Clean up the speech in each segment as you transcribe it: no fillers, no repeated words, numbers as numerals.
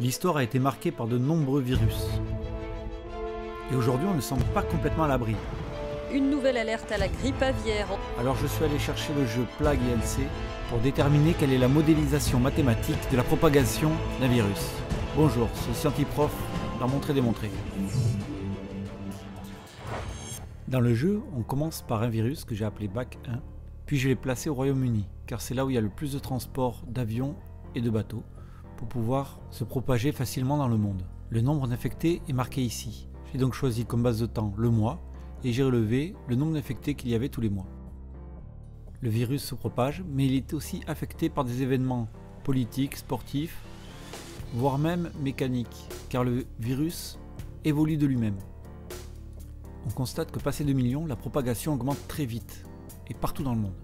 L'histoire a été marquée par de nombreux virus. Et aujourd'hui, on ne semble pas complètement à l'abri. Une nouvelle alerte à la grippe aviaire. Alors je suis allé chercher le jeu Plague ILC pour déterminer quelle est la modélisation mathématique de la propagation d'un virus. Bonjour, c'est Scientiprof dans Montrer Démontrer. Dans le jeu, on commence par un virus que j'ai appelé BAC1, puis je l'ai placé au Royaume-Uni, car c'est là où il y a le plus de transport d'avions et de bateaux, pour pouvoir se propager facilement dans le monde. Le nombre d'infectés est marqué ici. J'ai donc choisi comme base de temps le mois, et j'ai relevé le nombre d'infectés qu'il y avait tous les mois. Le virus se propage, mais il est aussi affecté par des événements politiques, sportifs, voire même mécaniques, car le virus évolue de lui-même. On constate que passé 2 millions, la propagation augmente très vite, et partout dans le monde.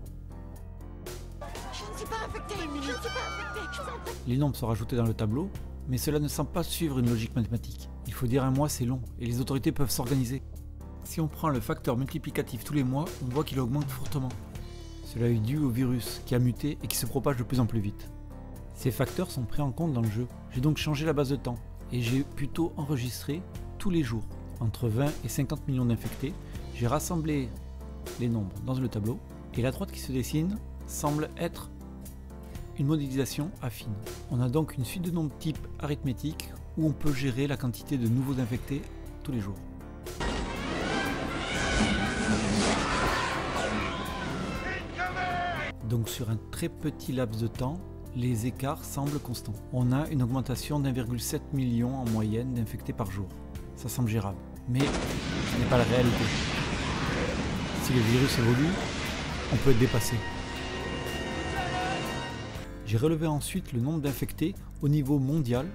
Je ne suis pas infecté, je ne suis pas infecté, je vous en prie. Les nombres sont rajoutés dans le tableau, mais cela ne semble pas suivre une logique mathématique. Il faut dire un mois c'est long, et les autorités peuvent s'organiser. Si on prend le facteur multiplicatif tous les mois, on voit qu'il augmente fortement. Cela est dû au virus qui a muté et qui se propage de plus en plus vite. Ces facteurs sont pris en compte dans le jeu. J'ai donc changé la base de temps, et j'ai plutôt enregistré tous les jours. Entre 20 et 50 millions d'infectés, j'ai rassemblé les nombres dans le tableau, et la droite qui se dessine semble être une modélisation affine. On a donc une suite de nombres type arithmétique où on peut gérer la quantité de nouveaux infectés tous les jours. Donc sur un très petit laps de temps, les écarts semblent constants. On a une augmentation d'1,7 million en moyenne d'infectés par jour. Ça semble gérable, mais ce n'est pas la réalité. Si le virus évolue, on peut être dépassé. J'ai relevé ensuite le nombre d'infectés au niveau mondial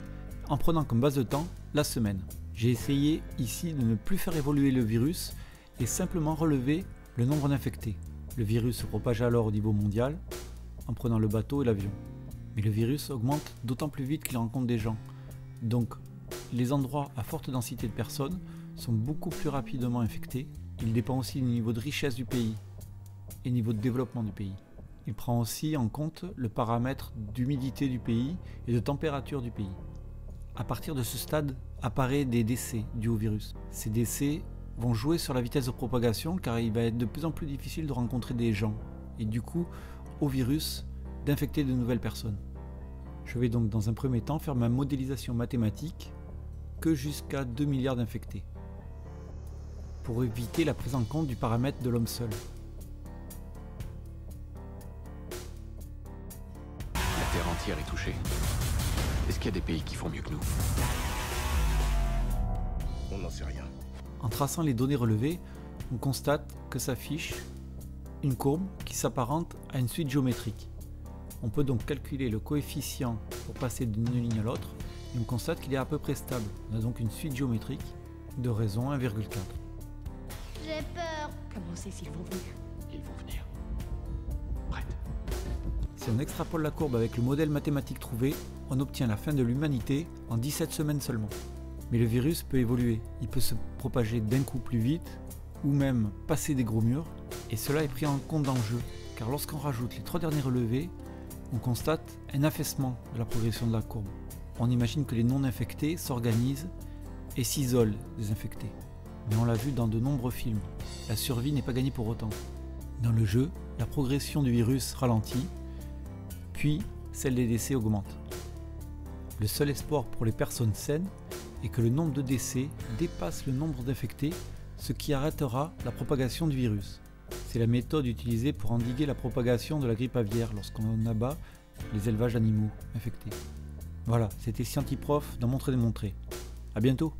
en prenant comme base de temps la semaine. J'ai essayé ici de ne plus faire évoluer le virus et simplement relever le nombre d'infectés. Le virus se propage alors au niveau mondial en prenant le bateau et l'avion. Mais le virus augmente d'autant plus vite qu'il rencontre des gens. Donc les endroits à forte densité de personnes sont beaucoup plus rapidement infectés. Il dépend aussi du niveau de richesse du pays et du niveau de développement du pays. Il prend aussi en compte le paramètre d'humidité du pays et de température du pays. À partir de ce stade apparaissent des décès dus au virus. Ces décès vont jouer sur la vitesse de propagation car il va être de plus en plus difficile de rencontrer des gens et du coup au virus d'infecter de nouvelles personnes. Je vais donc dans un premier temps faire ma modélisation mathématique que jusqu'à 2 milliards d'infectés pour éviter la prise en compte du paramètre de l'homme seul. La Terre entière est touchée. Est-ce qu'il y a des pays qui font mieux que nous? On n'en sait rien. En traçant les données relevées, on constate que s'affiche une courbe qui s'apparente à une suite géométrique. On peut donc calculer le coefficient pour passer d'une ligne à l'autre et on constate qu'il est à peu près stable. On a donc une suite géométrique de raison 1,4. J'ai peur. Comment on sait s'ils vont venir? Ils vont venir. Prête. Si on extrapole la courbe avec le modèle mathématique trouvé, on obtient la fin de l'humanité en 17 semaines seulement. Mais le virus peut évoluer, il peut se propager d'un coup plus vite, ou même passer des gros murs, et cela est pris en compte dans le jeu, car lorsqu'on rajoute les 3 derniers relevés, on constate un affaissement de la progression de la courbe. On imagine que les non-infectés s'organisent et s'isolent des infectés. Mais on l'a vu dans de nombreux films, la survie n'est pas gagnée pour autant. Dans le jeu, la progression du virus ralentit, puis celle des décès augmente. Le seul espoir pour les personnes saines est que le nombre de décès dépasse le nombre d'infectés, ce qui arrêtera la propagation du virus. C'est la méthode utilisée pour endiguer la propagation de la grippe aviaire lorsqu'on abat les élevages d'animaux infectés. Voilà, c'était Scientiprof dans Montrer Démontrer. A bientôt!